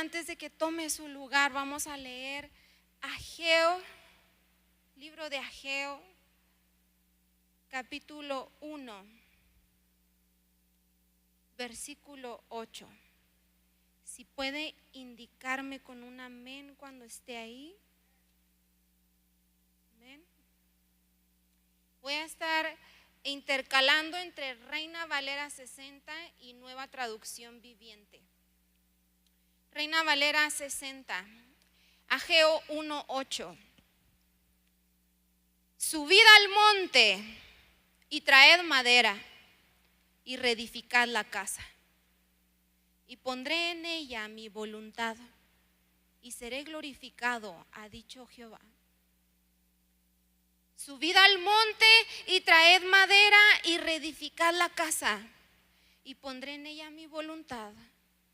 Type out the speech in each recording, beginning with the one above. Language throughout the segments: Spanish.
antes de que tome su lugar, vamos a leer Ageo, libro de Ageo, capítulo 1, versículo 8. Si puede indicarme con un amén cuando esté ahí. Amén. Voy a estar intercalando entre Reina Valera 60 y Nueva Traducción Viviente. Reina Valera 60, Ageo 1:8. Subid al monte y traed madera y reedificad la casa, y pondré en ella mi voluntad y seré glorificado, ha dicho Jehová. Subid al monte y traed madera y reedificad la casa, y pondré en ella mi voluntad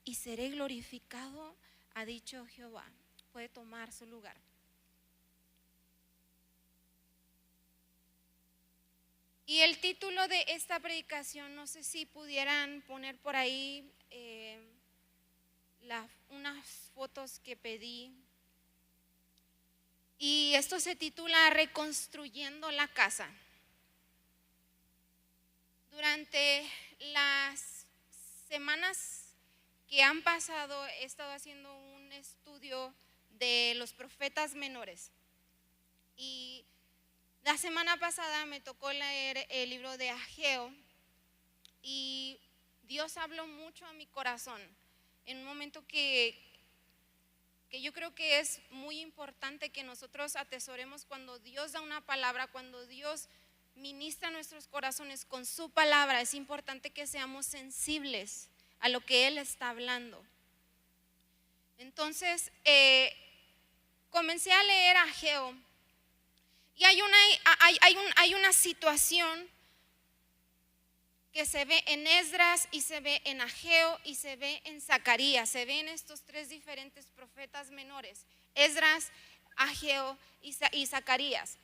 y seré glorificado, ha dicho Jehová. Puede tomar su lugar. Y el título de esta predicación, no sé si pudieran poner por ahí unas fotos que pedí. Y esto se titula Reconstruyendo la casa. Durante las semanas que han pasado he estado haciendo un estudio de los profetas menores. Y la semana pasada me tocó leer el libro de Ageo y Dios habló mucho a mi corazón en un momento que yo creo que es muy importante que nosotros atesoremos cuando Dios da una palabra, cuando Dios ministra nuestros corazones con su palabra. Es importante que seamos sensibles a lo que Él está hablando. Entonces, comencé a leer Ageo y hay una situación que se ve en Esdras y se ve en Ageo y se ve en Zacarías. Se ven estos tres diferentes profetas menores: Esdras, Ageo y Zacarías.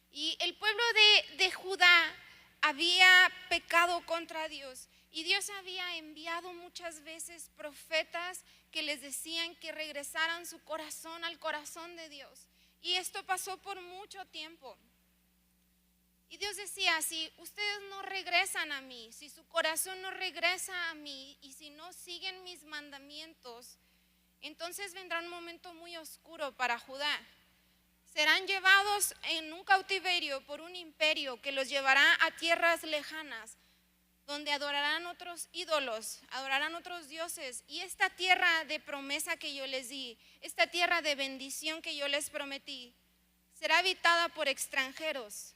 Y el pueblo de Judá había pecado contra Dios, y Dios había enviado muchas veces profetas que les decían que regresaran su corazón al corazón de Dios. Y esto pasó por mucho tiempo. Y Dios decía: si ustedes no regresan a mí, si su corazón no regresa a mí y si no siguen mis mandamientos, entonces vendrá un momento muy oscuro para Judá. Serán llevados en un cautiverio por un imperio que los llevará a tierras lejanas, donde adorarán otros ídolos, adorarán otros dioses. Y esta tierra de promesa que yo les di, esta tierra de bendición que yo les prometí, será habitada por extranjeros.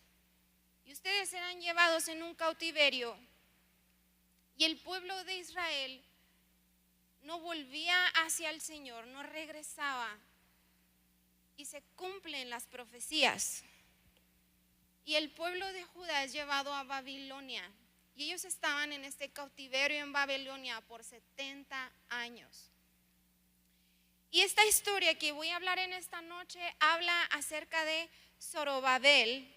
Y ustedes serán llevados en un cautiverio. Y el pueblo de Israel no volvía hacia el Señor, no regresaba. Y se cumplen las profecías. Y el pueblo de Judá es llevado a Babilonia. Y ellos estaban en este cautiverio en Babilonia por 70 años. Y esta historia que voy a hablar en esta noche habla acerca de Zorobabel.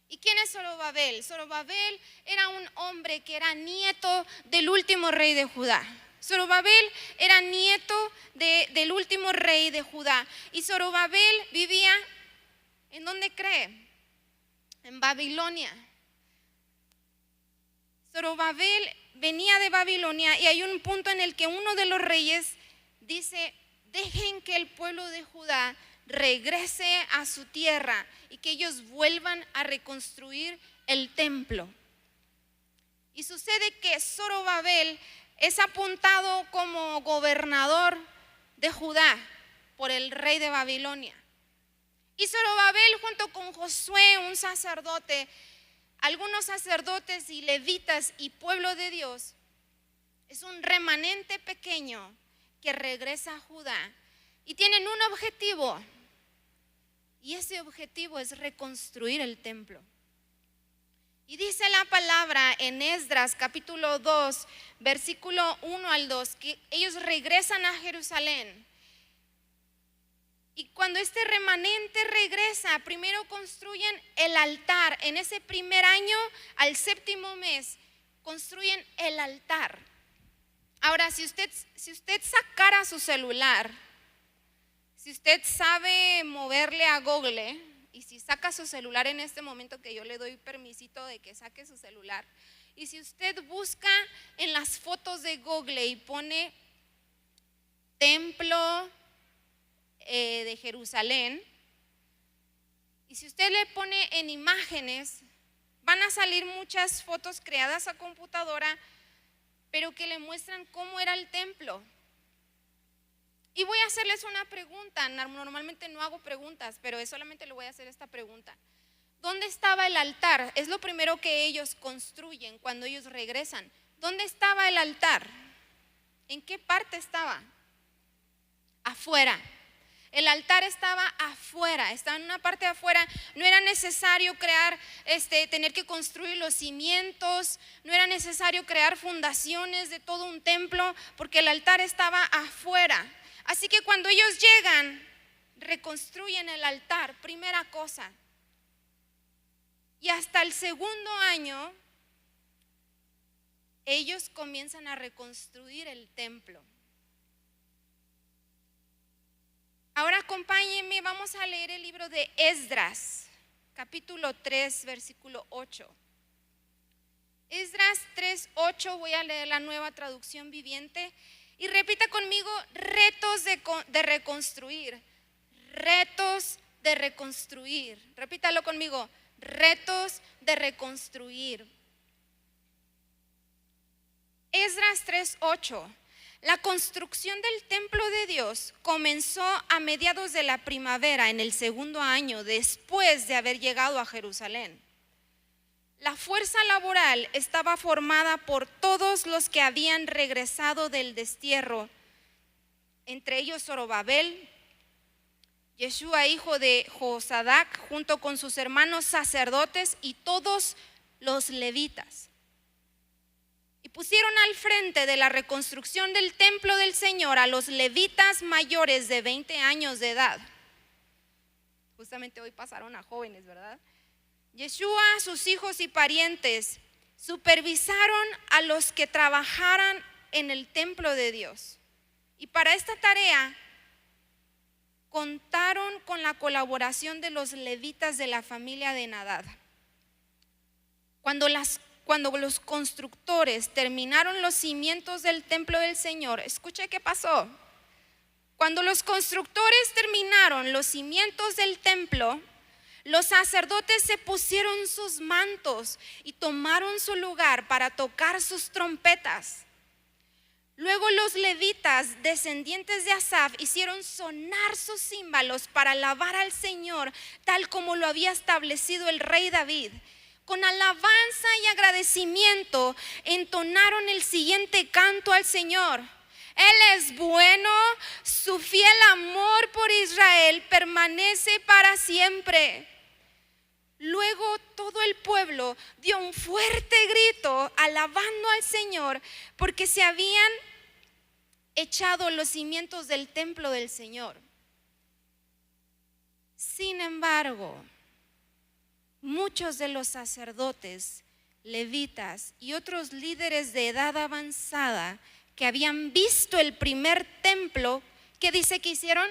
¿Y quién es Zorobabel? Zorobabel era un hombre que era nieto del último rey de Judá. Zorobabel era nieto del último rey de Judá. Y Zorobabel vivía, ¿en dónde cree? En Babilonia. Zorobabel venía de Babilonia y hay un punto en el que uno de los reyes dice: dejen que el pueblo de Judá regrese a su tierra y que ellos vuelvan a reconstruir el templo. Y sucede que Zorobabel es apuntado como gobernador de Judá por el rey de Babilonia. Y Zorobabel, junto con Josué, un sacerdote, algunos sacerdotes y levitas y pueblo de Dios, es un remanente pequeño que regresa a Judá y tienen un objetivo. Y ese objetivo es reconstruir el templo. Y dice la palabra en Esdras capítulo 2, versículo 1 al 2, que ellos regresan a Jerusalén. Y cuando este remanente regresa, primero construyen el altar. En ese primer año, al séptimo mes, construyen el altar. Ahora, si usted sacara su celular, si usted sabe moverle a Google, y si saca su celular en este momento, que yo le doy permisito de que saque su celular, y si usted busca en las fotos de Google y pone templo de Jerusalén, y si usted le pone en imágenes, van a salir muchas fotos creadas a computadora, pero que le muestran cómo era el templo. Y voy a hacerles una pregunta. Normalmente no hago preguntas, pero solamente le voy a hacer esta pregunta. ¿Dónde estaba el altar? Es lo primero que ellos construyen cuando ellos regresan. ¿Dónde estaba el altar? ¿En qué parte estaba? Afuera. El altar estaba afuera, estaba en una parte de afuera. No era necesario tener que construir los cimientos, no era necesario crear fundaciones de todo un templo, porque el altar estaba afuera. Así que cuando ellos llegan, reconstruyen el altar, primera cosa. Y hasta el segundo año, ellos comienzan a reconstruir el templo. Ahora acompáñenme, vamos a leer el libro de Esdras, capítulo 3, versículo 8. Esdras 3:8, voy a leer la Nueva Traducción Viviente. Y repita conmigo: retos de reconstruir. Retos de reconstruir. Repítalo conmigo: retos de reconstruir. Esdras 3:8. La construcción del templo de Dios comenzó a mediados de la primavera, en el segundo año después de haber llegado a Jerusalén. La fuerza laboral estaba formada por todos los que habían regresado del destierro, entre ellos Zorobabel, Yeshua hijo de Josadac, junto con sus hermanos sacerdotes y todos los levitas. Y pusieron al frente de la reconstrucción del templo del Señor a los levitas mayores de 20 años de edad. Justamente hoy pasaron a jóvenes, ¿verdad? Yeshua, sus hijos y parientes supervisaron a los que trabajaran en el templo de Dios. Y para esta tarea contaron con la colaboración de los levitas de la familia de Nadab. Cuando los constructores terminaron los cimientos del templo del Señor, escuche qué pasó. Cuando los constructores terminaron los cimientos del templo, los sacerdotes se pusieron sus mantos y tomaron su lugar para tocar sus trompetas. Luego los levitas, descendientes de Asaf, hicieron sonar sus címbalos para alabar al Señor, tal como lo había establecido el rey David. Con alabanza y agradecimiento entonaron el siguiente canto al Señor: Él es bueno, su fiel amor por Israel permanece para siempre. Luego todo el pueblo dio un fuerte grito alabando al Señor, porque se habían echado los cimientos del templo del Señor. Sin embargo, muchos de los sacerdotes, levitas y otros líderes de edad avanzada que habían visto el primer templo, ¿qué dice que hicieron?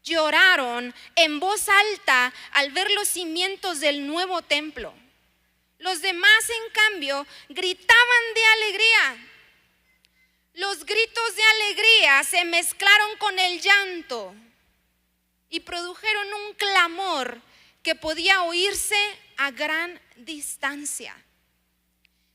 Lloraron en voz alta al ver los cimientos del nuevo templo. Los demás, en cambio, gritaban de alegría. Los gritos de alegría se mezclaron con el llanto y produjeron un clamor que podía oírse a gran distancia.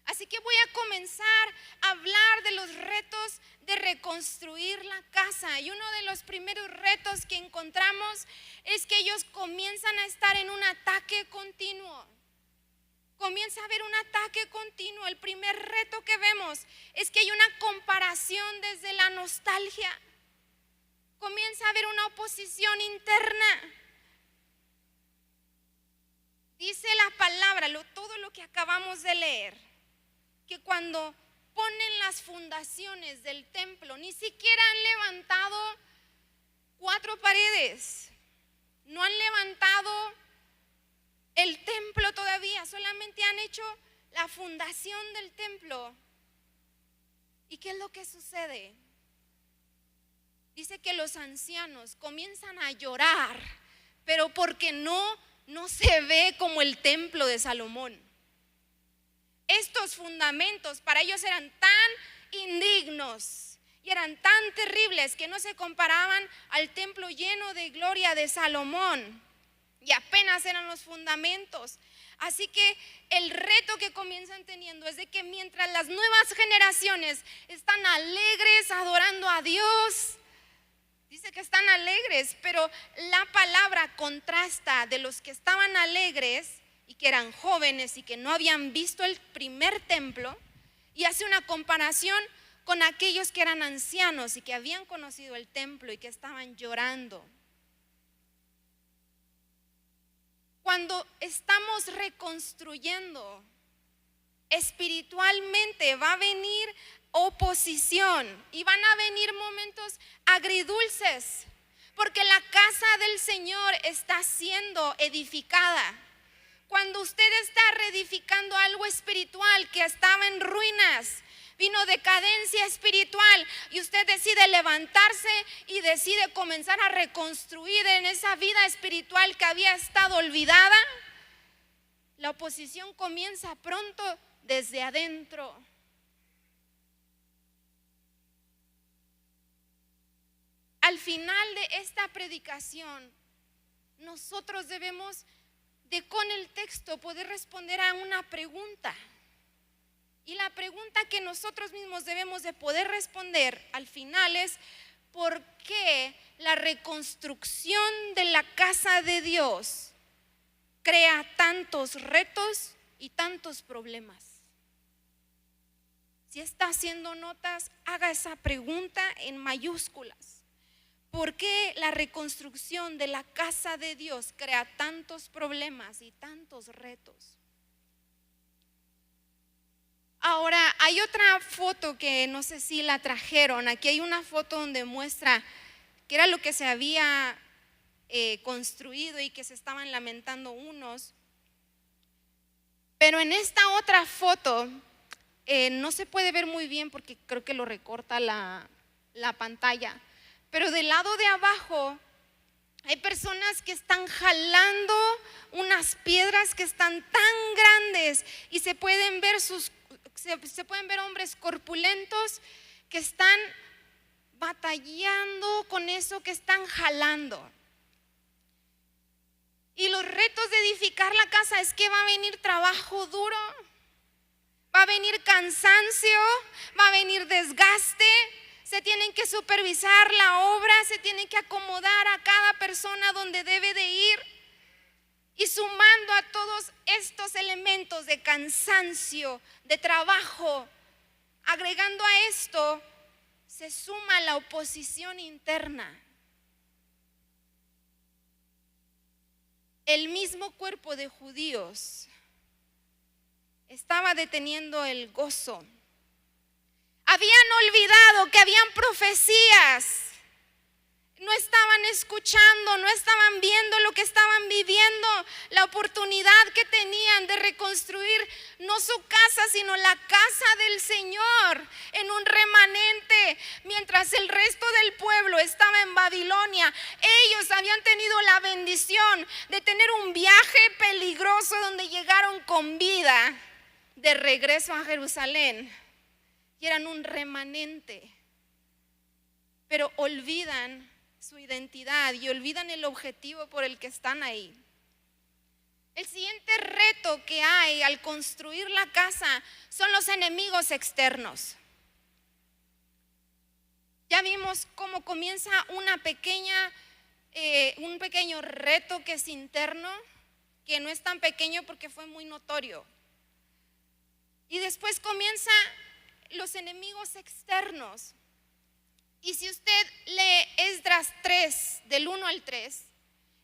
Así que voy a comenzar a hablar de los retos de reconstruir la casa. Y uno de los primeros retos que encontramos es que ellos comienzan a estar en un ataque continuo. Comienza a haber un ataque continuo. El primer reto que vemos es que hay una comparación desde la nostalgia. Comienza a haber una oposición interna. Dice la palabra, todo lo que acabamos de leer, que cuando ponen las fundaciones del templo, ni siquiera han levantado 4 paredes, no han levantado el templo todavía, solamente han hecho la fundación del templo. ¿Y qué es lo que sucede? Dice que los ancianos comienzan a llorar, pero porque no se ve como el templo de Salomón. Estos fundamentos para ellos eran tan indignos y eran tan terribles que no se comparaban al templo lleno de gloria de Salomón, y apenas eran los fundamentos. Así que el reto que comienzan teniendo es de que mientras las nuevas generaciones están alegres adorando a Dios, dice que están alegres, pero la palabra contrasta de los que estaban alegres y que eran jóvenes y que no habían visto el primer templo, y hace una comparación con aquellos que eran ancianos y que habían conocido el templo y que estaban llorando. Cuando estamos reconstruyendo espiritualmente, va a venir oposición y van a venir momentos agridulces, porque la casa del Señor está siendo edificada. Cuando usted está reedificando algo espiritual que estaba en ruinas, vino decadencia espiritual, y usted decide levantarse y decide comenzar a reconstruir en esa vida espiritual que había estado olvidada, la oposición comienza pronto desde adentro. Al final de esta predicación, nosotros debemos de con el texto poder responder a una pregunta. Y la pregunta que nosotros mismos debemos de poder responder al final es: ¿por qué la reconstrucción de la casa de Dios crea tantos retos y tantos problemas? Si está haciendo notas, haga esa pregunta en mayúsculas. ¿Por qué la reconstrucción de la casa de Dios crea tantos problemas y tantos retos? Ahora, hay otra foto que no sé si la trajeron. Aquí hay una foto donde muestra que era lo que se había construido y que se estaban lamentando unos. Pero en esta otra foto no se puede ver muy bien porque creo que lo recorta la pantalla. Pero del lado de abajo hay personas que están jalando unas piedras que están tan grandes y se pueden ver hombres corpulentos que están batallando con eso que están jalando. Y los retos de edificar la casa es que va a venir trabajo duro, va a venir cansancio, va a venir desgaste. Se tienen que supervisar la obra, se tienen que acomodar a cada persona donde debe de ir. Y sumando a todos estos elementos de cansancio, de trabajo, agregando a esto, se suma la oposición interna. El mismo cuerpo de judíos estaba deteniendo el gozo. Habían olvidado que habían profecías. No estaban escuchando, no estaban viendo lo que estaban viviendo, la oportunidad que tenían de reconstruir no su casa, sino la casa del Señor en un remanente. Mientras el resto del pueblo estaba en Babilonia, ellos habían tenido la bendición de tener un viaje peligroso donde llegaron con vida de regreso a Jerusalén. Y eran un remanente, pero olvidan su identidad y olvidan el objetivo por el que están ahí. El siguiente reto que hay al construir la casa son los enemigos externos. Ya vimos cómo comienza un pequeño reto que es interno, que no es tan pequeño porque fue muy notorio. Y después comienza los enemigos externos. Y si usted lee Esdras 3 del 1 al 3,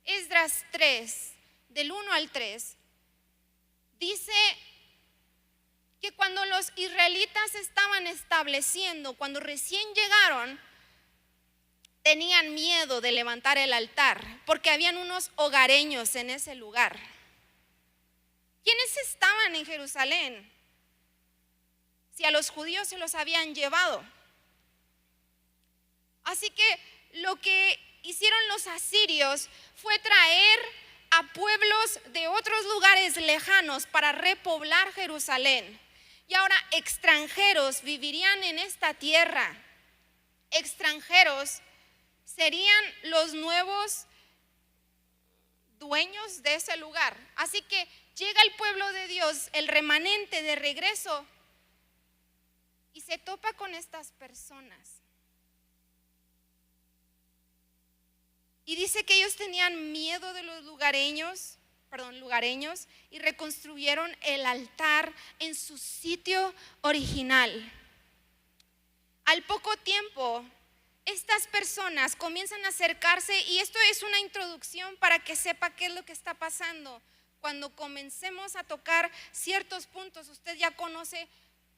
Esdras 3 del 1 al 3, dice que cuando los israelitas estaban estableciendo, cuando recién llegaron, tenían miedo de levantar el altar porque habían unos hogareños en ese lugar. ¿Quiénes estaban en Jerusalén? si a los judíos se los habían llevado. Así que lo que hicieron los asirios fue traer a pueblos de otros lugares lejanos para repoblar Jerusalén. Y ahora extranjeros vivirían en esta tierra. Extranjeros serían los nuevos dueños de ese lugar. Así que llega el pueblo de Dios, el remanente, de regreso y se topa con estas personas. Y dice que ellos tenían miedo de los lugareños y reconstruyeron el altar en su sitio original. Al poco tiempo, estas personas comienzan a acercarse, y esto es una introducción para que sepa qué es lo que está pasando. Cuando comencemos a tocar ciertos puntos, usted ya conoce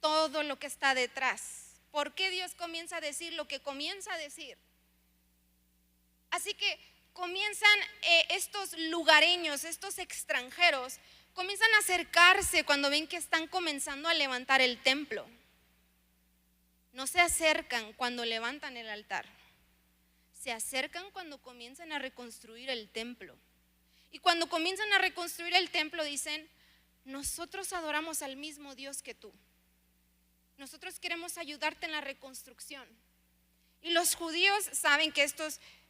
todo lo que está detrás. ¿Por qué Dios comienza a decir lo que comienza a decir? Así que comienzan estos lugareños, estos extranjeros, comienzan a acercarse cuando ven que están comenzando a levantar el templo. No se acercan cuando levantan el altar, se acercan cuando comienzan a reconstruir el templo. Y cuando comienzan a reconstruir el templo dicen: nosotros adoramos al mismo Dios que tú, nosotros queremos ayudarte en la reconstrucción. Y los judíos saben que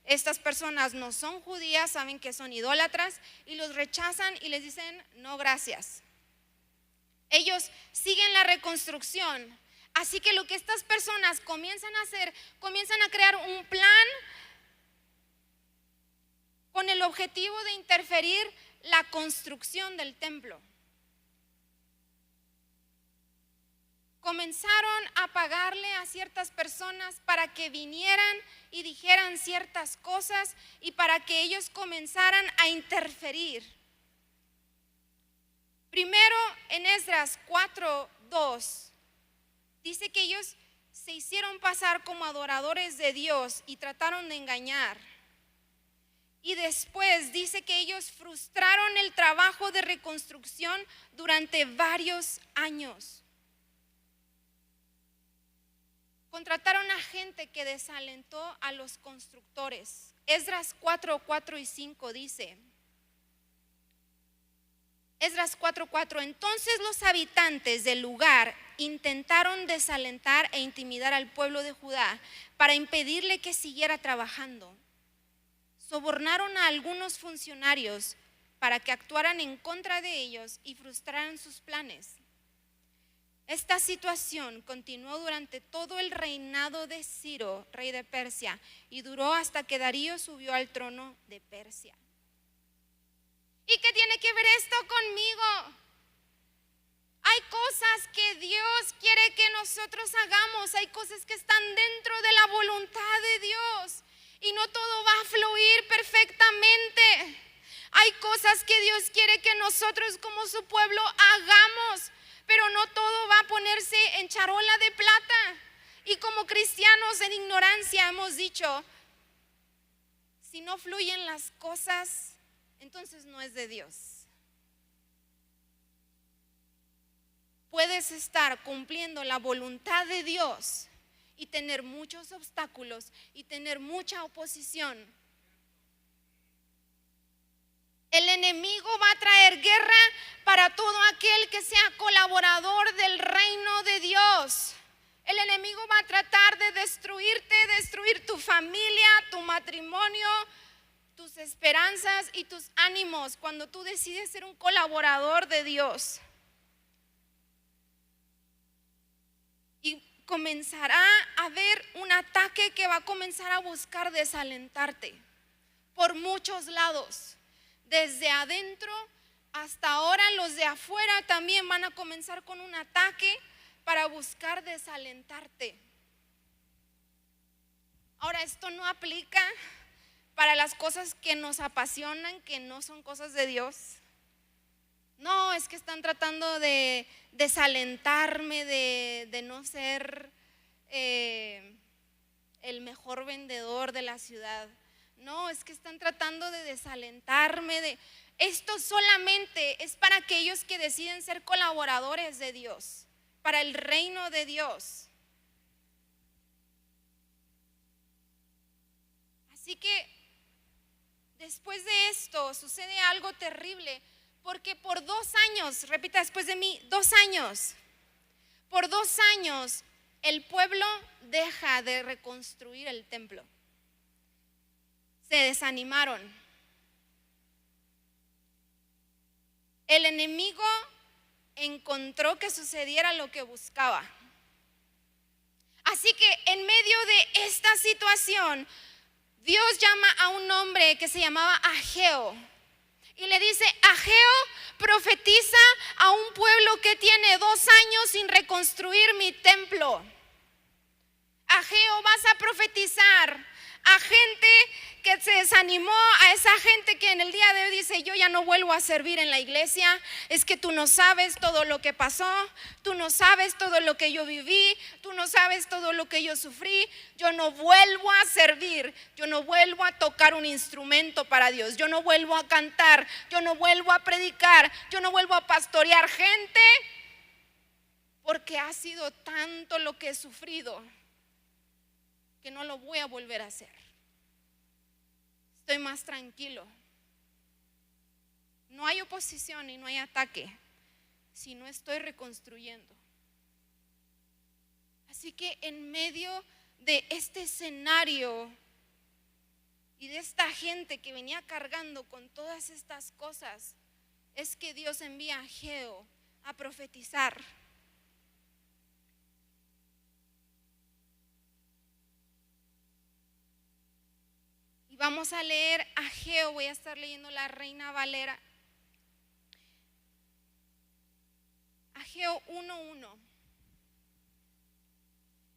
estas personas no son judías, saben que son idólatras y los rechazan y les dicen: no, gracias. Ellos siguen la reconstrucción. Así que lo que estas personas comienzan a hacer, comienzan a crear un plan con el objetivo de interferir la construcción del templo. Comenzaron a pagarle a ciertas personas para que vinieran y dijeran ciertas cosas y para que ellos comenzaran a interferir. Primero, en Esdras 4:2, dice que ellos se hicieron pasar como adoradores de Dios y trataron de engañar. Y después dice que ellos frustraron el trabajo de reconstrucción durante varios años. Contrataron a gente que desalentó a los constructores. Esdras 4:4 y 5 dice: Esdras 4:4, entonces los habitantes del lugar intentaron desalentar e intimidar al pueblo de Judá para impedirle que siguiera trabajando. Sobornaron a algunos funcionarios para que actuaran en contra de ellos y frustraran sus planes. Esta situación continuó durante todo el reinado de Ciro, rey de Persia, y duró hasta que Darío subió al trono de Persia. ¿Y qué tiene que ver esto conmigo? Hay cosas que Dios quiere que nosotros hagamos, hay cosas que están dentro de la voluntad de Dios y no todo va a fluir perfectamente. Hay cosas que Dios quiere que nosotros como su pueblo hagamos, pero no todo va a ponerse en charola de plata. Y como cristianos en ignorancia hemos dicho: si no fluyen las cosas, entonces no es de Dios. Puedes estar cumpliendo la voluntad de Dios y tener muchos obstáculos y tener mucha oposición. El enemigo va a traer guerra para todo aquel que sea colaborador del reino de Dios. El enemigo va a tratar de destruirte, destruir tu familia, tu matrimonio, tus esperanzas y tus ánimos cuando tú decides ser un colaborador de Dios. Y comenzará a haber un ataque que va a comenzar a buscar desalentarte por muchos lados. Desde adentro hasta ahora los de afuera también van a comenzar con un ataque para buscar desalentarte. Ahora, esto no aplica para las cosas que nos apasionan, que no son cosas de Dios. No, es que están tratando de desalentarme, de no ser el mejor vendedor de la ciudad. No, es que están tratando de desalentarme. Esto solamente es para aquellos que deciden ser colaboradores de Dios, para el reino de Dios. Así que después de esto sucede algo terrible, porque por 2 años, repita después de mí, 2 años, por 2 años el pueblo deja de reconstruir el templo. Se desanimaron. El enemigo encontró que sucediera lo que buscaba. Así que en medio de esta situación, Dios llama a un hombre que se llamaba Ageo y le dice: Ageo, profetiza a un pueblo que tiene 2 años sin reconstruir mi templo. Ageo, vas a profetizar a gente que se desanimó, a esa gente que en el día de hoy dice: yo ya no vuelvo a servir en la iglesia. Es que tú no sabes todo lo que pasó, tú no sabes todo lo que yo viví, tú no sabes todo lo que yo sufrí. Yo no vuelvo a servir, yo no vuelvo a tocar un instrumento para Dios, yo no vuelvo a cantar, yo no vuelvo a predicar, yo no vuelvo a pastorear gente, porque ha sido tanto lo que he sufrido que no lo voy a volver a hacer. Estoy más tranquilo. No hay oposición y no hay ataque si no estoy reconstruyendo. Así que en medio de este escenario y de esta gente que venía cargando con todas estas cosas, es que Dios envía a Ageo a profetizar. Y vamos a leer Ageo, voy a estar leyendo la Reina Valera. Ageo 1:1.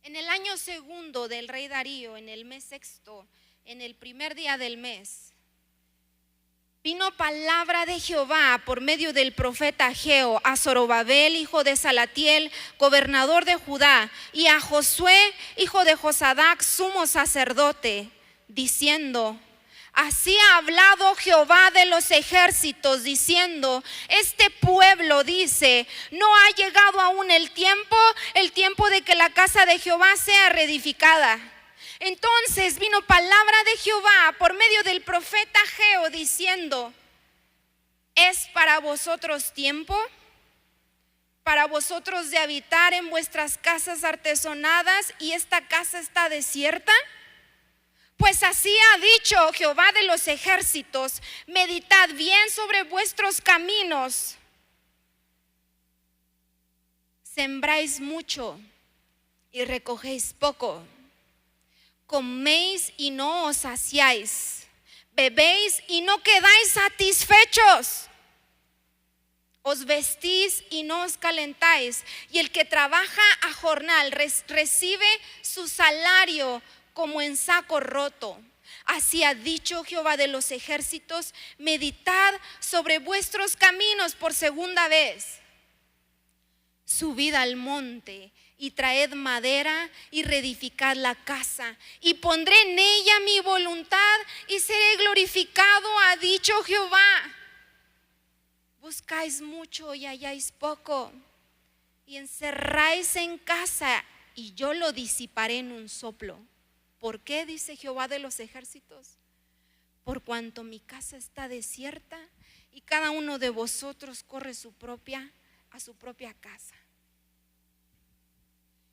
En el año segundo del rey Darío, en el mes sexto, en el primer día del mes, vino palabra de Jehová por medio del profeta Ageo a Zorobabel, hijo de Salatiel, gobernador de Judá, y a Josué, hijo de Josadac, sumo sacerdote, diciendo: así ha hablado Jehová de los ejércitos, diciendo: este pueblo dice, no ha llegado aún el tiempo de que la casa de Jehová sea reedificada. Entonces vino palabra de Jehová por medio del profeta Ageo, diciendo: ¿es para vosotros tiempo? ¿Para vosotros de habitar en vuestras casas artesonadas y esta casa está desierta? Pues así ha dicho Jehová de los ejércitos: meditad bien sobre vuestros caminos. Sembráis mucho y recogéis poco. Coméis y no os saciáis. Bebéis y no quedáis satisfechos. Os vestís y no os calentáis. Y el que trabaja a jornal recibe su salario como en saco roto. Así ha dicho Jehová de los ejércitos: meditad sobre vuestros caminos por segunda vez. Subid al monte y traed madera y reedificad la casa, y pondré en ella mi voluntad y seré glorificado, ha dicho Jehová. Buscáis mucho y halláis poco, y encerráis en casa y yo lo disiparé en un soplo. ¿Por qué? Dice Jehová de los ejércitos: por cuanto mi casa está desierta y cada uno de vosotros corre a su propia casa.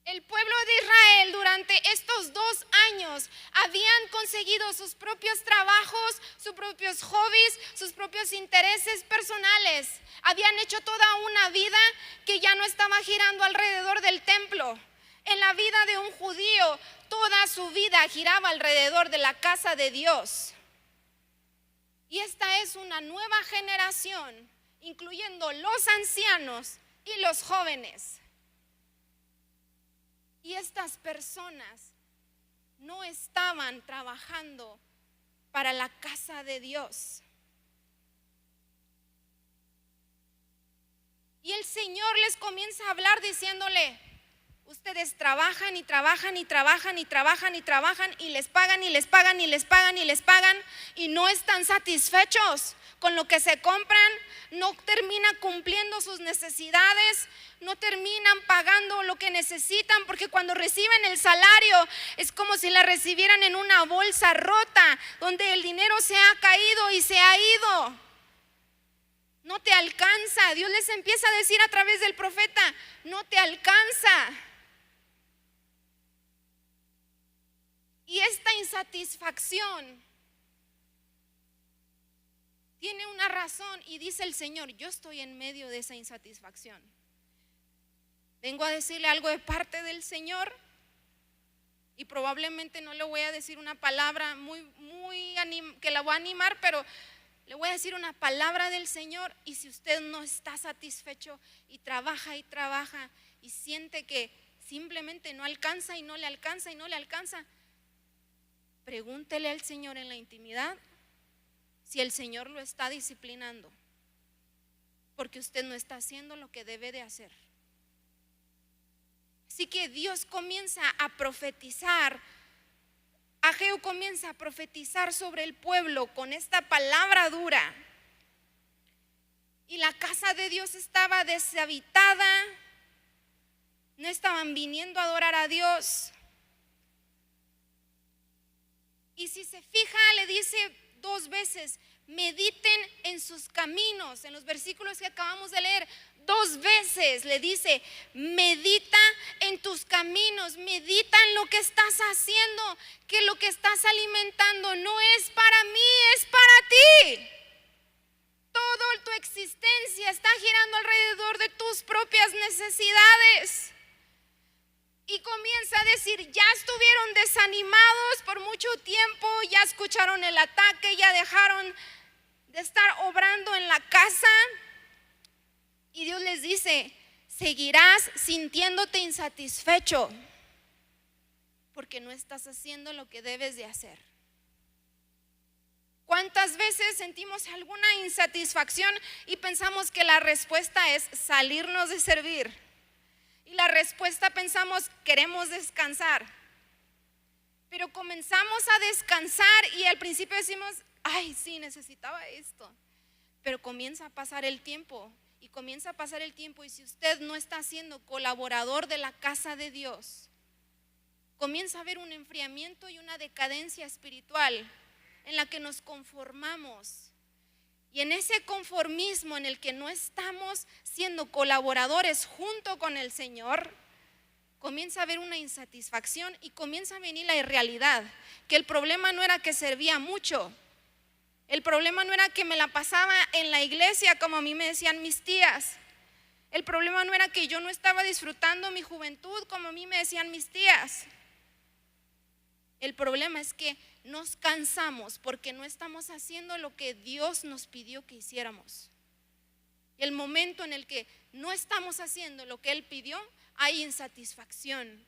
El pueblo de Israel durante estos 2 años habían conseguido sus propios trabajos, sus propios hobbies, sus propios intereses personales. Habían hecho toda una vida que ya no estaba girando alrededor del templo. En la vida de un judío, toda su vida giraba alrededor de la casa de Dios. Y esta es una nueva generación, incluyendo los ancianos y los jóvenes. Y estas personas no estaban trabajando para la casa de Dios. Y el Señor les comienza a hablar diciéndole: ustedes trabajan y trabajan y trabajan y trabajan y trabajan y les pagan y les pagan y les pagan y les pagan y no están satisfechos con lo que se compran, no termina cumpliendo sus necesidades, no terminan pagando lo que necesitan, porque cuando reciben el salario es como si la recibieran en una bolsa rota, donde el dinero se ha caído y se ha ido. No te alcanza. Dios les empieza a decir a través del profeta, no te alcanza. Y esta insatisfacción tiene una razón, y dice el Señor, yo estoy en medio de esa insatisfacción. Vengo a decirle algo de parte del Señor, y probablemente no le voy a decir una palabra que la voy a animar, pero le voy a decir una palabra del Señor. Y si usted no está satisfecho y trabaja y siente que simplemente no alcanza y no le alcanza y no le alcanza, pregúntele al Señor en la intimidad si el Señor lo está disciplinando, porque usted no está haciendo lo que debe de hacer. Así que Dios comienza a profetizar. Ageo comienza a profetizar sobre el pueblo con esta palabra dura. Y la casa de Dios estaba deshabitada, no estaban viniendo a adorar a Dios. Y si se fija, le dice 2 veces, mediten en sus caminos. En los versículos que acabamos de leer, 2 veces le dice, medita en tus caminos, medita en lo que estás haciendo, que lo que estás alimentando no es para mí, es para ti. Toda tu existencia está girando alrededor de tus propias necesidades. Y comienza a decir, ya estuvieron desanimados por mucho tiempo, ya escucharon el ataque, ya dejaron de estar obrando en la casa. Y Dios les dice, seguirás sintiéndote insatisfecho porque no estás haciendo lo que debes de hacer. ¿Cuántas veces sentimos alguna insatisfacción y pensamos que la respuesta es salirnos de servir? Y la respuesta pensamos, queremos descansar. Pero comenzamos a descansar y al principio decimos, ay, sí, necesitaba esto. Pero comienza a pasar el tiempo y comienza a pasar el tiempo, y si usted no está siendo colaborador de la casa de Dios, comienza a haber un enfriamiento y una decadencia espiritual en la que nos conformamos. Y en ese conformismo en el que no estamos siendo colaboradores junto con el Señor, comienza a haber una insatisfacción y comienza a venir la irrealidad, que el problema no era que servía mucho, el problema no era que me la pasaba en la iglesia como a mí me decían mis tías, el problema no era que yo no estaba disfrutando mi juventud como a mí me decían mis tías. El problema es que nos cansamos porque no estamos haciendo lo que Dios nos pidió que hiciéramos. Y el momento en el que no estamos haciendo lo que Él pidió, hay insatisfacción.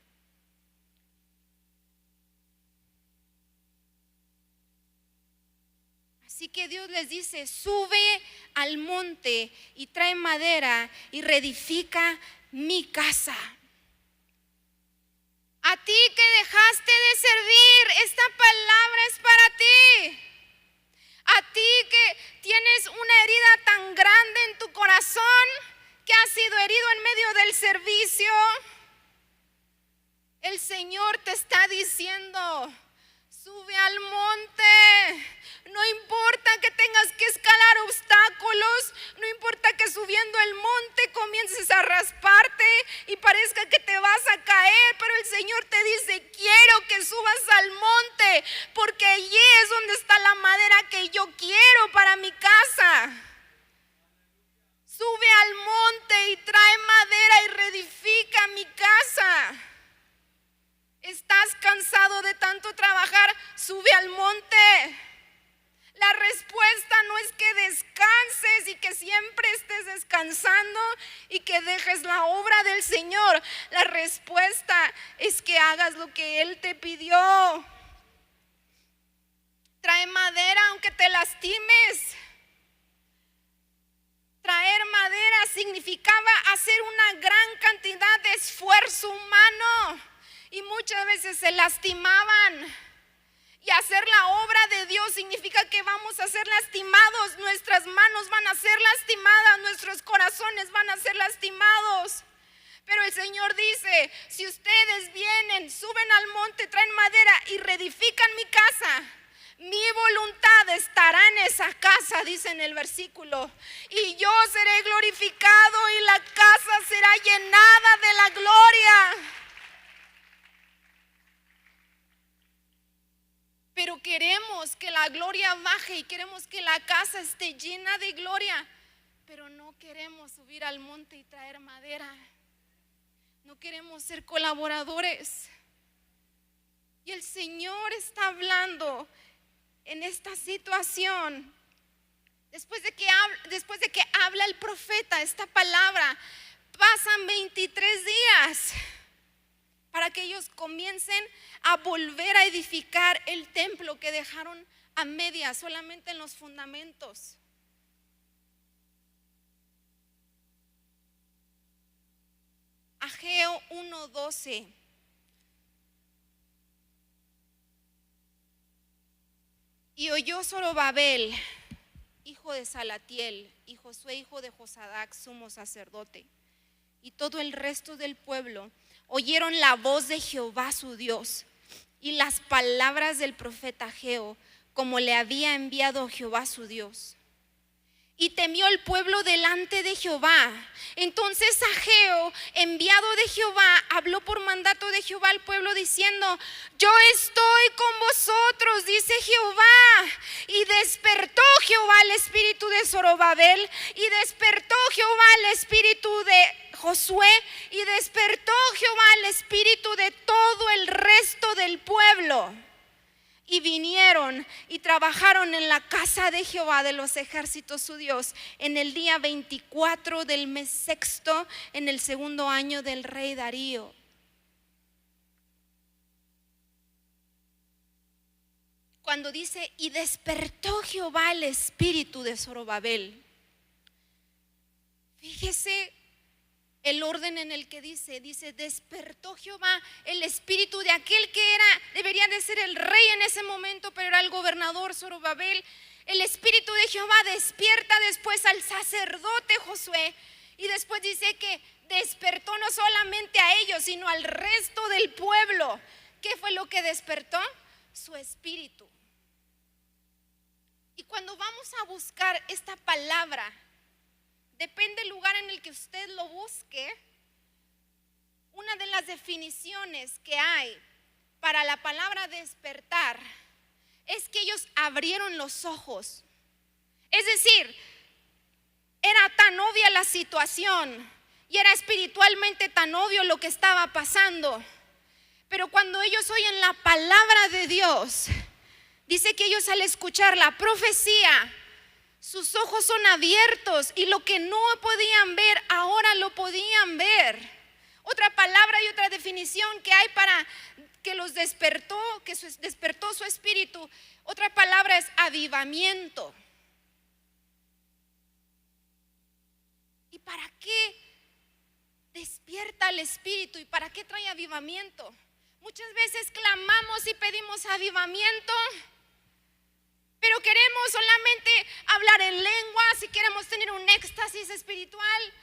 Así que Dios les dice, sube al monte y trae madera y reedifica mi casa. A ti que dejaste de servir, esta palabra es para ti. A ti que tienes una herida tan grande en tu corazón, que has sido herido en medio del servicio, el Señor te está diciendo, sube al monte. No importa que tengas que escalar obstáculos, no importa que subiendo el monte comiences a rasparte y parezca que te vas a caer, pero el Señor te dice, quiero que subas al monte, porque allí es donde está la madera que yo quiero para mi casa. Sube al monte y trae madera y reedifica mi casa. ¿Estás cansado de tanto trabajar? Sube al monte. La respuesta no es que descanses y que siempre estés descansando y que dejes la obra del Señor. La respuesta es que hagas lo que Él te pidió. Trae madera aunque te lastimes. Traer madera significaba hacer una gran cantidad de esfuerzo humano y muchas veces se lastimaban. Y hacer la obra de Dios significa que vamos a ser lastimados, nuestras manos van a ser lastimadas, nuestros corazones van a ser lastimados. Pero el Señor dice, si ustedes vienen, suben al monte, traen madera y reedifican mi casa, mi voluntad estará en esa casa, dice en el versículo. Y yo seré glorificado y la casa será llenada de la gloria. Pero queremos que la gloria baje y queremos que la casa esté llena de gloria. Pero no queremos subir al monte y traer madera. No queremos ser colaboradores. Y el Señor está hablando en esta situación. Después de que habla el profeta esta palabra, pasan 23 días para que ellos comiencen a volver a edificar el templo que dejaron a medias, solamente en los fundamentos. Ageo 1:12. Y oyó Zorobabel, hijo de Salatiel, y Josué, hijo de Josadac, sumo sacerdote, y todo el resto del pueblo oyeron la voz de Jehová su Dios y las palabras del profeta Ageo, como le había enviado Jehová su Dios. Y temió el pueblo delante de Jehová. Entonces Ageo, enviado de Jehová, habló por mandato de Jehová al pueblo diciendo: yo estoy con vosotros, dice Jehová. Y despertó Jehová el espíritu de Zorobabel, y despertó Jehová el espíritu de Josué, y despertó Jehová el espíritu de todo el resto del pueblo. Y vinieron y trabajaron en la casa de Jehová de los ejércitos su Dios en el día 24 del mes sexto, en el segundo año del rey Darío. Cuando dice y despertó Jehová el espíritu de Zorobabel, fíjese el orden en el que dice despertó Jehová el espíritu de aquel que debería de ser el rey en ese momento, pero era el gobernador Zorobabel. El espíritu de Jehová despierta después al sacerdote Josué, y después dice que despertó no solamente a ellos, sino al resto del pueblo. ¿Qué fue lo que despertó? Su espíritu. Y cuando vamos a buscar esta palabra, depende del lugar en el que usted lo busque, una de las definiciones que hay para la palabra despertar es que ellos abrieron los ojos. Es decir, era tan obvia la situación y era espiritualmente tan obvio lo que estaba pasando. Pero cuando ellos oyen la palabra de Dios, dice que ellos al escuchar la profecía, sus ojos son abiertos y lo que no podían ver, ahora lo podían ver. Otra palabra y otra definición que hay para que los despertó, despertó su espíritu, otra palabra es avivamiento. ¿Y para qué despierta el espíritu y para qué trae avivamiento? Muchas veces clamamos y pedimos avivamiento, pero queremos solamente hablar en lenguas y queremos tener un éxtasis espiritual.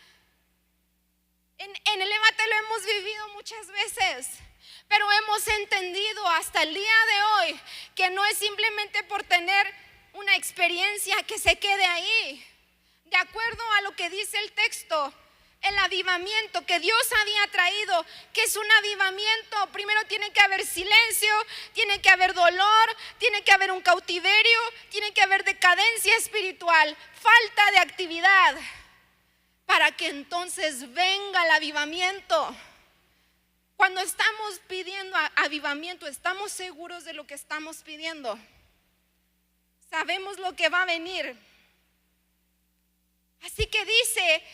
En el Levante lo hemos vivido muchas veces, pero hemos entendido hasta el día de hoy que no es simplemente por tener una experiencia que se quede ahí. De acuerdo a lo que dice el texto, el avivamiento que Dios había traído, que es un avivamiento, primero tiene que haber silencio, tiene que haber dolor, tiene que haber un cautiverio, tiene que haber decadencia espiritual, falta de actividad, para que entonces venga el avivamiento. Cuando estamos pidiendo avivamiento, ¿estamos seguros de lo que estamos pidiendo? Sabemos lo que va a venir. Así que dice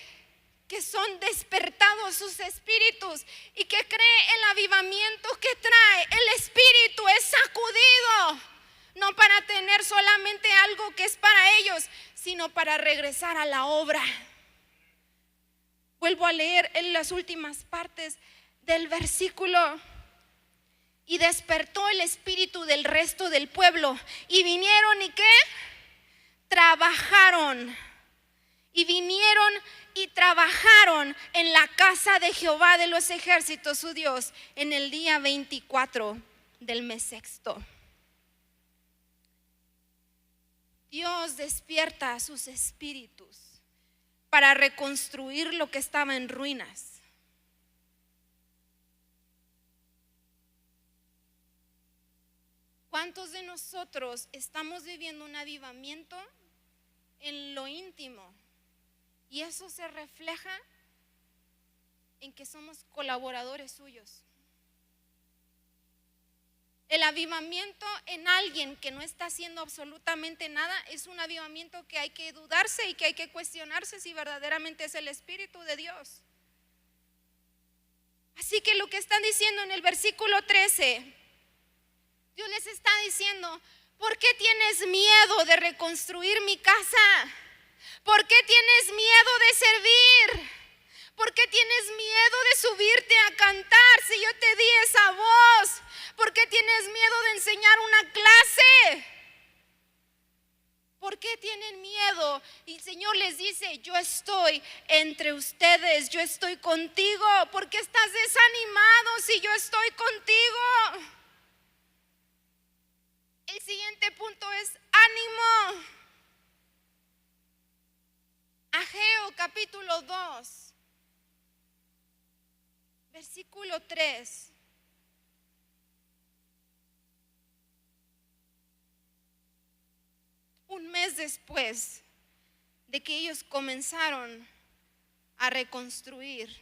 que son despertados sus espíritus y que cree el avivamiento que trae. El espíritu es sacudido, no para tener solamente algo que es para ellos, sino para regresar a la obra. Vuelvo a leer en las últimas partes del versículo. y despertó el espíritu del resto del pueblo. Y vinieron y ¿qué? Trabajaron. Y vinieron y trabajaron en la casa de Jehová de los ejércitos, su Dios, en el día 24 del mes sexto. Dios despierta a sus espíritus para reconstruir lo que estaba en ruinas. ¿Cuántos de nosotros estamos viviendo un avivamiento en lo íntimo? Y eso se refleja en que somos colaboradores suyos. El avivamiento en alguien que no está haciendo absolutamente nada es un avivamiento que hay que dudarse y que hay que cuestionarse si verdaderamente es el Espíritu de Dios. Así que lo que están diciendo en el versículo 13, Dios les está diciendo: ¿por qué tienes miedo de reconstruir mi casa? ¿Por qué tienes miedo de servir? ¿Por qué tienes miedo de subirte a cantar si yo te di esa voz? ¿Por qué tienes miedo de enseñar una clase? ¿Por qué tienen miedo? Y el Señor les dice: yo estoy entre ustedes, yo estoy contigo. ¿Por qué estás desanimado si yo estoy contigo? El siguiente punto es ánimo. Ageo capítulo 2, versículo 3. Un mes después de que ellos comenzaron a reconstruir,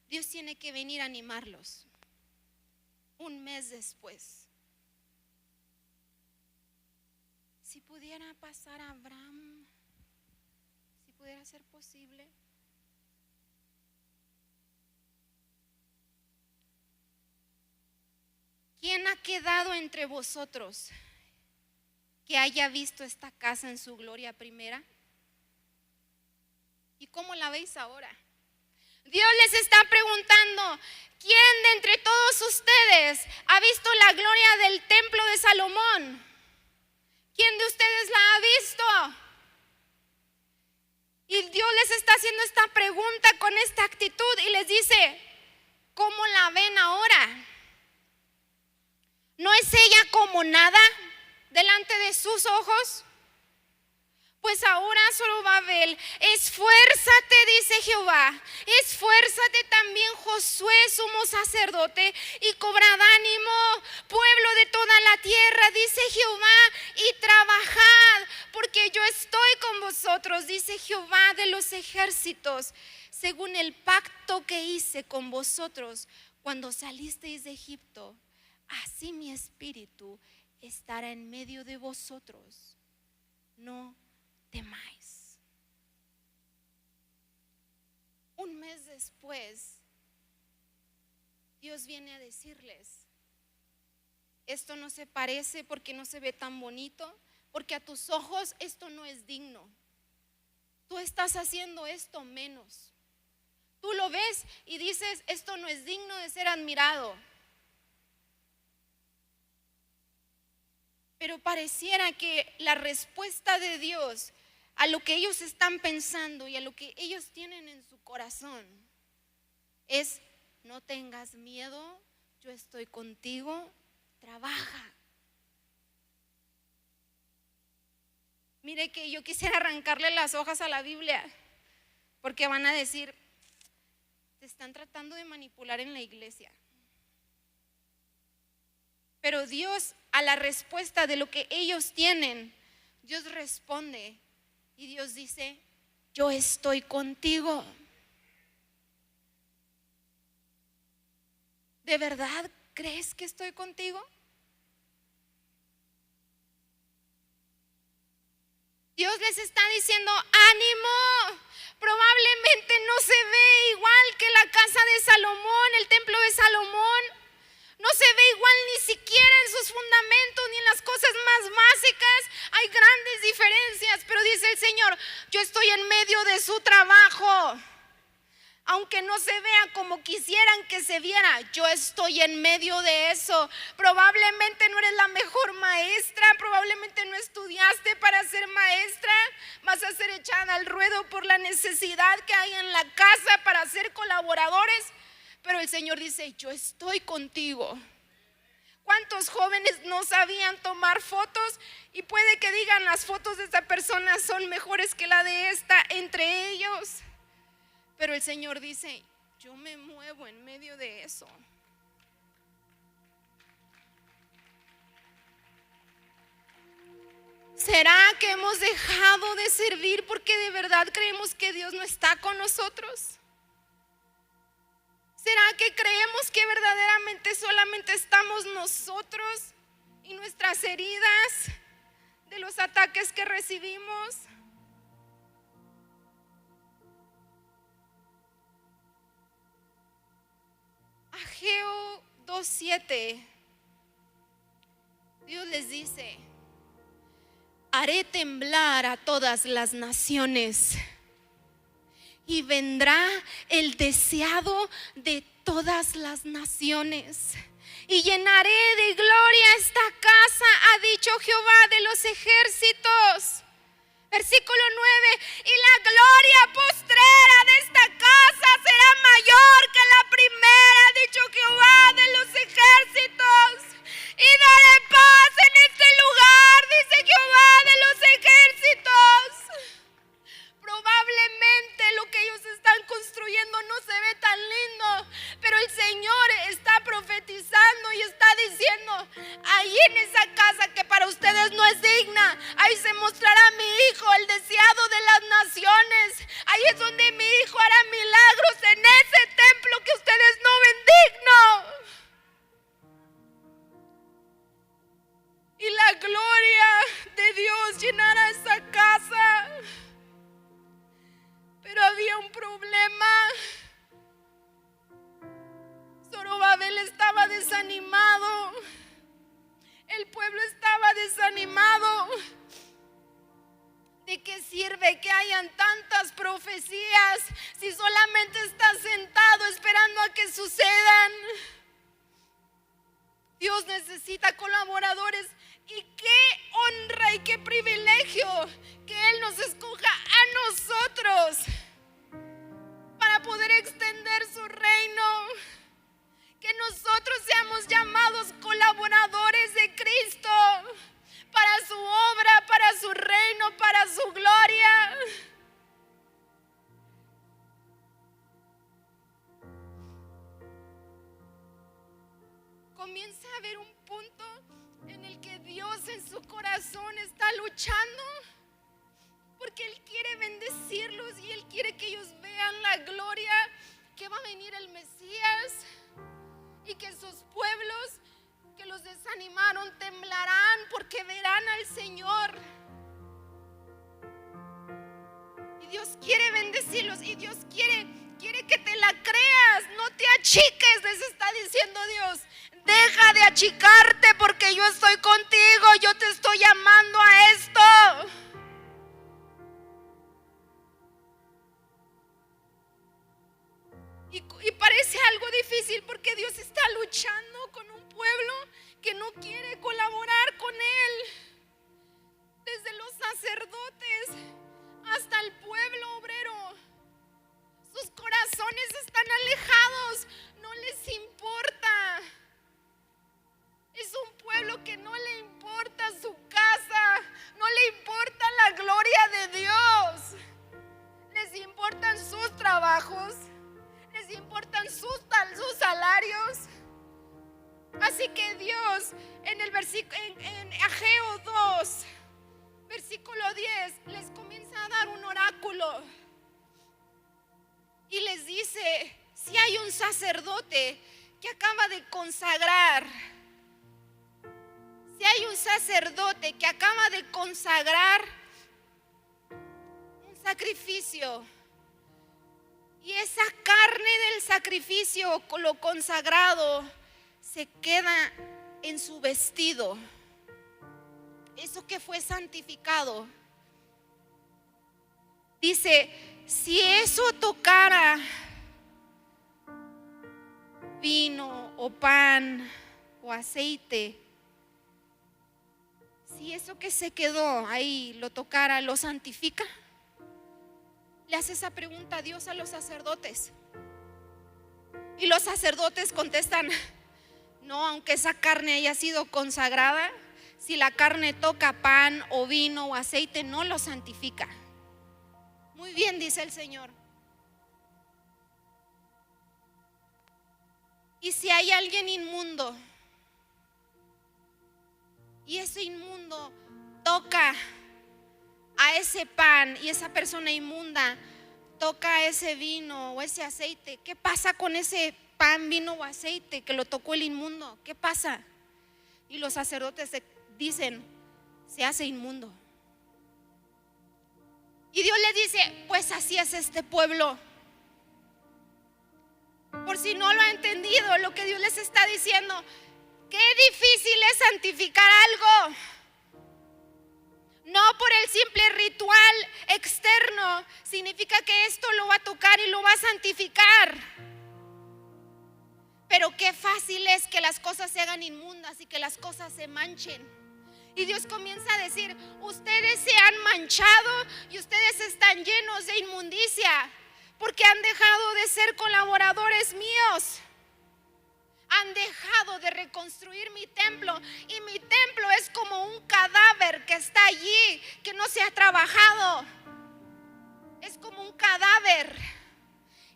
Dios tiene que venir a animarlos. Un mes después. Si pudiera pasar a Abraham, si pudiera ser posible. ¿Quién ha quedado entre vosotros que haya visto esta casa en su gloria primera? ¿Y cómo la veis ahora? Dios les está preguntando: ¿quién de entre todos ustedes ha visto la gloria del templo de Salomón? ¿Quién de ustedes la ha visto? Y Dios les está haciendo esta pregunta con esta actitud y les dice: ¿cómo la ven ahora? ¿No es ella como nada delante de sus ojos? Pues ahora, Zorobabel, esfuérzate, dice Jehová, esfuérzate también, Josué, sumo sacerdote, y cobrad ánimo, pueblo de toda la tierra, dice Jehová, y trabajad, porque yo estoy con vosotros, dice Jehová de los ejércitos, según el pacto que hice con vosotros cuando salisteis de Egipto. Así mi espíritu estará en medio de vosotros. No temáis. Un mes después, Dios viene a decirles: esto no se parece porque no se ve tan bonito, porque a tus ojos esto no es digno. Tú estás haciendo esto menos. Tú lo ves y dices: esto no es digno de ser admirado. Pero pareciera que la respuesta de Dios a lo que ellos están pensando y a lo que ellos tienen en su corazón es: no tengas miedo, yo estoy contigo, trabaja. Mire que yo quisiera arrancarle las hojas a la Biblia, porque van a decir: te están tratando de manipular en la iglesia. Pero Dios, a la respuesta de lo que ellos tienen, Dios responde y Dios dice: yo estoy contigo. ¿De verdad crees que estoy contigo? Dios les está diciendo: ánimo. Probablemente no se ve igual que la casa de Salomón, el templo de Salomón. No se ve igual ni siquiera en sus fundamentos ni en las cosas más básicas. Hay grandes diferencias, pero dice el Señor: yo estoy en medio de su trabajo. Aunque no se vea como quisieran que se viera, yo estoy en medio de eso. Probablemente no eres la mejor maestra, probablemente no estudiaste para ser maestra, vas a ser echada al ruedo por la necesidad que hay en la casa para ser colaboradores, pero el Señor dice, yo estoy contigo. ¿Cuántos jóvenes no sabían tomar fotos? Y puede que digan, las fotos de esta persona son mejores que la de esta entre ellos. Pero el Señor dice, yo me muevo en medio de eso. ¿Será que hemos dejado de servir porque de verdad creemos que Dios no está con nosotros? ¿Será que creemos que verdaderamente solamente estamos nosotros y nuestras heridas de los ataques que recibimos? Ageo 2:7, Dios les dice, haré temblar a todas las naciones y vendrá el deseado de todas las naciones y llenaré de gloria esta casa, ha dicho Jehová de los ejércitos. Versículo 9, y la gloria postrera de esta casa será mayor que la primera, ha dicho Jehová de los ejércitos. Y daré paz en este lugar, dice Jehová de los ejércitos. Probablemente lo que ellos están construyendo no se ve tan lindo, pero el Señor está profetizando y está diciendo, ahí en esa casa que para ustedes no es digna, ahí se mostrará mi Hijo, el deseado de las naciones. Ahí es donde mi Hijo hará milagros en ese templo que ustedes no ven digno. Y la gloria de Dios llenará esa casa. Pero había un problema. Zorobabel estaba desanimado. El pueblo estaba desanimado. ¿De qué sirve que hayan tantas profecías si solamente estás sentado esperando a que sucedan? Dios necesita colaboradores. Y qué honra y qué privilegio que Él nos escoja a nosotros para poder extender su reino. Que nosotros seamos llamados colaboradores de Cristo para su obra, para su reino, para su gloria. Comienza a haber un punto en el que Dios en su corazón está luchando, porque Él quiere bendecirlos y Él quiere que ellos vean la gloria, que va a venir el Mesías y que sus pueblos que los desanimaron temblarán porque verán al Señor. Y Dios quiere bendecirlos y Dios quiere que te la creas, no te achiques, les está diciendo Dios. Deja de achicarte porque yo estoy contigo, yo te estoy llamando a esto. Y parece algo difícil porque Dios está luchando con un pueblo que no quiere colaborar con Él. Desde los sacerdotes hasta el pueblo obrero, sus corazones están alejados, no les importa. Es un pueblo que no le importa su casa, no le importa la gloria de Dios. Les importan sus trabajos, les importan sus salarios. Así que Dios en el en Ageo 2, versículo 10, les comienza a dar un oráculo y les dice: si hay un sacerdote que acaba de consagrar, si hay un sacerdote que acaba de consagrar un sacrificio y esa carne del sacrificio, con lo consagrado, se queda en su vestido, eso que fue santificado, dice: si eso tocara vino o pan o aceite, si eso que se quedó ahí lo tocara, ¿lo santifica? Le hace esa pregunta a Dios a los sacerdotes. Y los sacerdotes contestan: no, aunque esa carne haya sido consagrada, si la carne toca pan o vino o aceite, no lo santifica. Muy bien, dice el Señor. Y si hay alguien inmundo, y ese inmundo toca a ese pan, y esa persona inmunda toca a ese vino o ese aceite, ¿qué pasa con ese pan, vino o aceite que lo tocó el inmundo? ¿Qué pasa? Y los sacerdotes dicen: se hace inmundo. Y Dios le dice: pues así es este pueblo. Por si no lo ha entendido, lo que Dios les está diciendo: qué difícil es santificar algo. No por el simple ritual externo significa que esto lo va a tocar y lo va a santificar. Pero qué fácil es que las cosas se hagan inmundas y que las cosas se manchen. Y Dios comienza a decir: ustedes se han manchado y ustedes están llenos de inmundicia porque han dejado de ser colaboradores míos. Han dejado de reconstruir mi templo, y mi templo es como un cadáver que está allí, que no se ha trabajado. Es como un cadáver.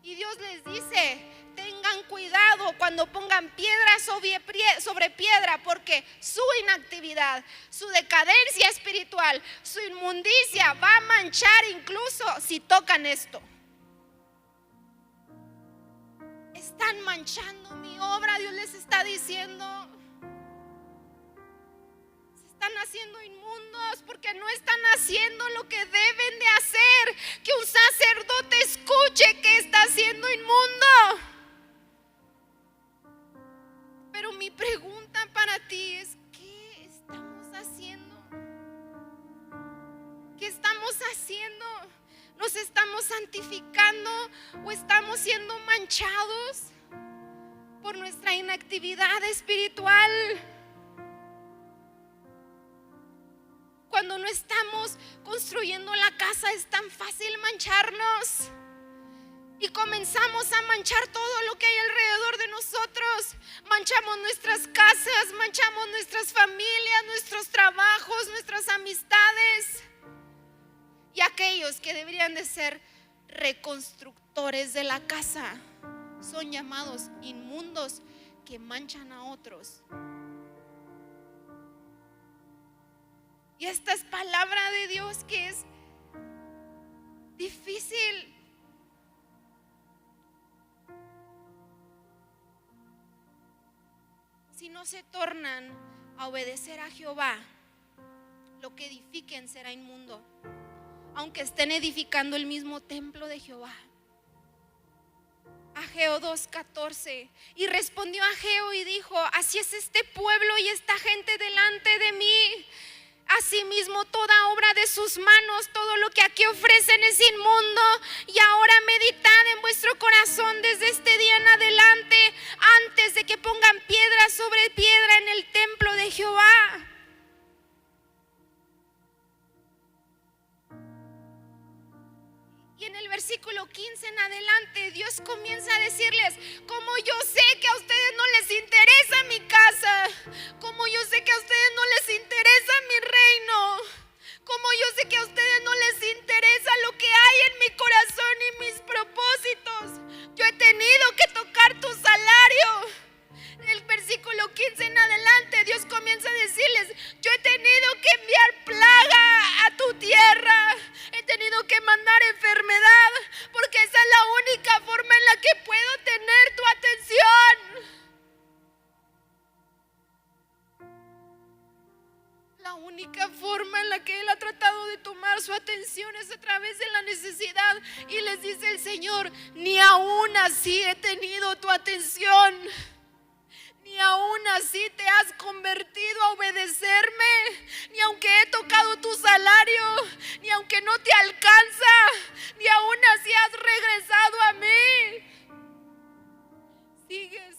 Y Dios les dice: tengan cuidado cuando pongan piedra sobre piedra, porque su inactividad, su decadencia espiritual, su inmundicia va a manchar incluso si tocan esto. Están manchando mi obra, Dios les está diciendo. Se están haciendo inmundos porque no están haciendo lo que deben de hacer. Que un sacerdote escuche que está haciendo inmundo. Pero mi pregunta para ti es: ¿qué estamos haciendo? ¿Qué estamos haciendo? ¿Nos estamos santificando o estamos siendo manchados por nuestra inactividad espiritual? Cuando no estamos construyendo la casa es tan fácil mancharnos. Y comenzamos a manchar todo lo que hay alrededor de nosotros. Manchamos nuestras casas, manchamos nuestras familias, nuestros trabajos, nuestras amistades. Y aquellos que deberían de ser reconstructores de la casa son llamados inmundos que manchan a otros. Y esta es palabra de Dios que es difícil. Si no se tornan a obedecer a Jehová, lo que edifiquen será inmundo, aunque estén edificando el mismo templo de Jehová. Ageo 2:14. Y respondió Ageo y dijo: así es este pueblo y esta gente delante de mí. Asimismo toda obra de sus manos, todo lo que aquí ofrecen es inmundo. Y ahora meditad en vuestro corazón desde este día en adelante, antes de que pongan piedra sobre piedra en el templo de Jehová. Y en el versículo 15 en adelante, Dios comienza a decirles: como yo sé que a ustedes no les interesa mi casa, como yo sé que a ustedes no les interesa mi reino, como yo sé que a ustedes no les interesa lo que hay en mi corazón y mis propósitos, yo he tenido que tocar tu salario. En el versículo 15 en adelante, Dios comienza a decirles: yo he tenido que enviar plaga a tu tierra, he tenido que mandar enfermedad, porque esa es la única forma en la que puedo tener tu atención. La única forma en la que Él ha tratado de tomar su atención es a través de la necesidad. Y les dice el Señor: ni aún así he tenido tu atención. Ni aún así te has convertido a obedecerme, ni aunque he tocado tu salario, ni aunque no te alcanza, ni aún así has regresado a mí. Sigues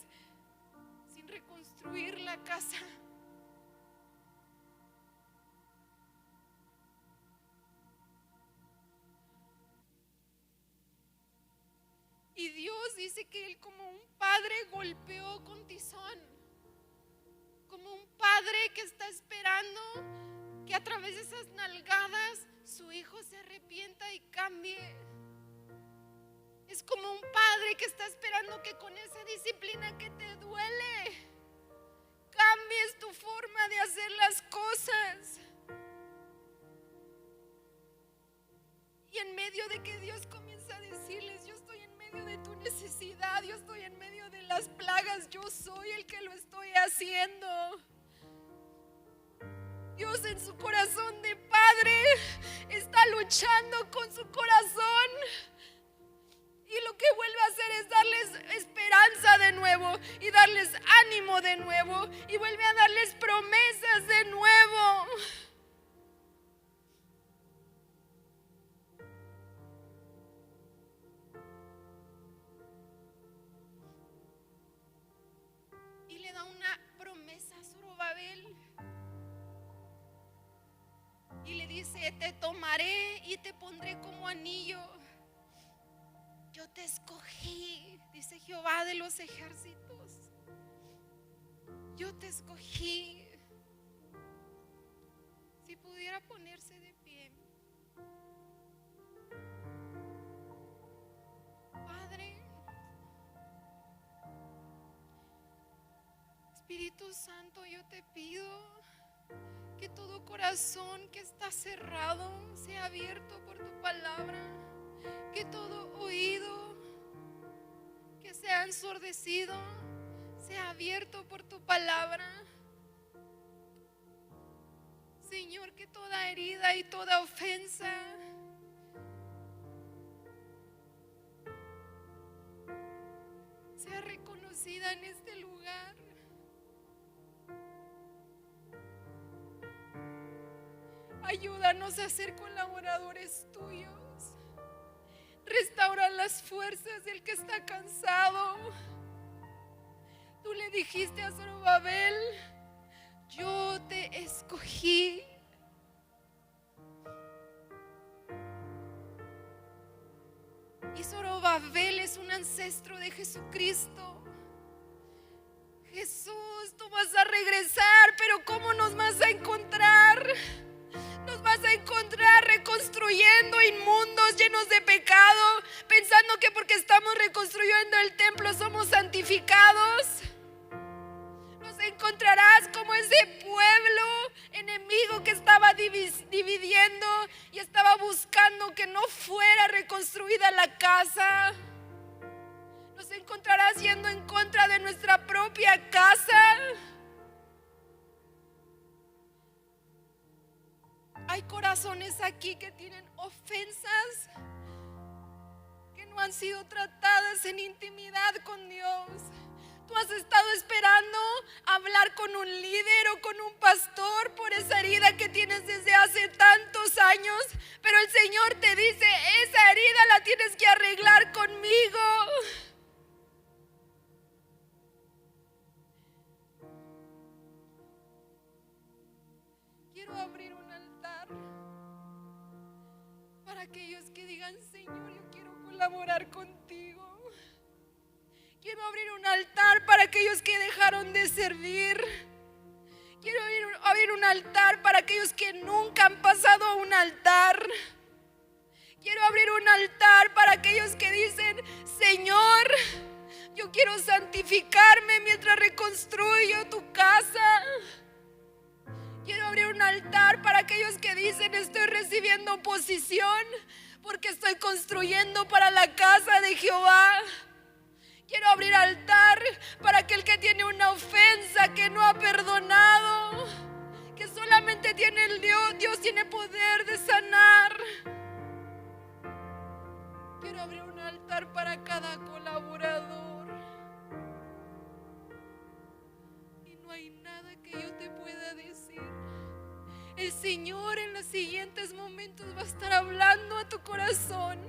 Y Dios dice que Él, como un padre, golpeó con tizón, como un padre que está esperando que a través de esas nalgadas su hijo se arrepienta y cambie. Es como un padre que está esperando que con esa disciplina que te duele cambies tu forma de hacer las cosas. Y en medio de que Dios comienza a decirles: yo estoy en medio de tu necesidad, yo estoy en medio de las plagas, yo soy el que lo estoy haciendo. Dios, en su corazón de padre, está luchando con su corazón, y lo que vuelve a hacer es darles esperanza de nuevo, y darles ánimo de nuevo, y vuelve a darles promesas de nuevo. Y le da una promesa a Zorobabel. Y le dice: te tomaré y te pondré como anillo. Yo te escogí, dice Jehová de los ejércitos. Yo te escogí. Si pudiera ponerse de pie. Padre, Espíritu Santo, yo te pido que todo corazón que está cerrado sea abierto por tu palabra, que todo oído que sea ensordecido sea abierto por tu palabra. Señor, que toda herida y toda ofensa sea reconocida en este lugar. Ayúdanos a ser colaboradores tuyos. Restaura las fuerzas del que está cansado. Tú le dijiste a Zorobabel: yo te escogí. Y Zorobabel es un ancestro de Jesucristo. Jesús, tú vas a regresar, pero ¿cómo nos vas a encontrar? Nos vas a encontrar reconstruyendo inmundos, llenos de pecado, pensando que porque estamos reconstruyendo el templo somos santificados. Nos encontrarás como ese pueblo enemigo que estaba dividiendo y estaba buscando que no fuera reconstruida la casa. Nos encontrarás yendo en contra de nuestra propia casa. Hay corazones aquí que tienen ofensas que no han sido tratadas en intimidad con Dios. Tú has estado esperando hablar con un líder o con un pastor por esa herida que tienes desde hace tantos años, pero el Señor te dice: esa herida la tienes que arreglar conmigo. Quiero abrir un altar para aquellos que digan: Señor, yo quiero colaborar contigo. Quiero abrir un altar para aquellos que dejaron de servir. Quiero abrir un altar para aquellos que nunca han pasado a un altar. Quiero abrir un altar para aquellos que dicen: Señor, yo quiero santificarme mientras reconstruyo tu casa. Quiero abrir un altar para aquellos que dicen: estoy recibiendo oposición porque estoy construyendo para la casa de Jehová. Quiero abrir altar para aquel que tiene una ofensa que no ha perdonado, que solamente tiene el Dios tiene poder de sanar. Quiero abrir un altar para cada colaborador. Y no hay nada que yo te pueda decir. El Señor en los siguientes momentos va a estar hablando a tu corazón.